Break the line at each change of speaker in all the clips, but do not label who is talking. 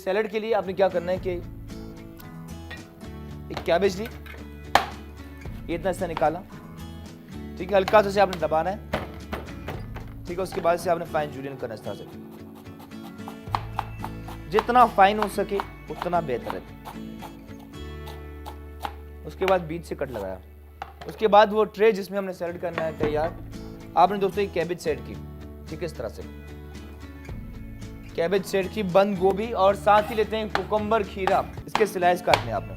Salad के लिए आपने क्या करना है कि एक कैबेज ली, ये इतना हिस्सा निकाला, ठीक है, हल्का सा आपने दबाना है, ठीक है, उसके बाद से आपने फाइन जूलियन करना इस तरह से, जितना फाइन हो सके उतना बेहतर है। उसके बाद बीच से कट लगाया, उसके बाद वो ट्रे जिसमें हमने सैलेड करना है तैयार, आपने दोस्तों एक कैबेज सेट की, ठीक है, इस तरह से कैबेज सेट की, बंद गोभी और साथ ही लेते हैं कुकुम्बर, खीरा, इसके स्लाइस काटने आपने।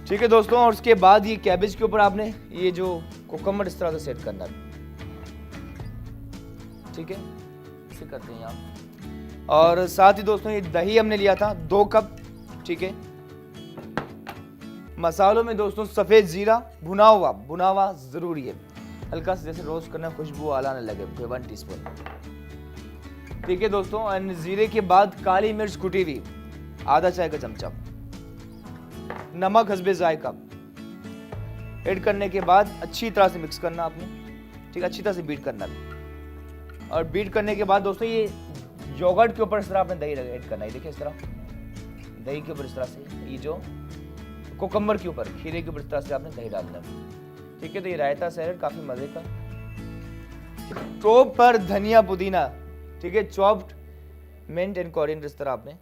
ठीक है दोस्तों, और उसके बाद ये कैबेज के ऊपर आपने ये जो कुकुम्बर इस तरह से सेट करना है, ठीक है, इसे करते हैं आप। और साथ ही दोस्तों ये दही हमने लिया था 2 कप, ठीक है। मसालों में दोस्तों सफेद जीरा भुना हुआ जरूरी है, हल्का सा जैसे रोस्ट करना, खुशबू आने लगे, 1 टीस्पून, ठीक है दोस्तों। और जीरे के बाद काली मिर्च कुटी हुई आधा चाय का चमचा, नमक हस्बे जायका ऐड करने के बाद अच्छी तरह से मिक्स करना आपने, ठीक, अच्छी तरह से बीट करना है। और बीट करने के बाद दोस्तों ये योगर्ट के ऊपर इस तरह आपने दही ऐड करना है, देखिए इस तरह दही के ऊपर इस तरह से, ये जो कुकुम्बर के ऊपर, खीरे के ऊपर इस तरह से आपने दही डालना है, ठीक है। तो ये रायता सैलेड काफी मजे का। टॉप पर धनिया पुदीना, ठीक है, चॉप्ड मिंट एंड कोरिएंडर इस तरह आपने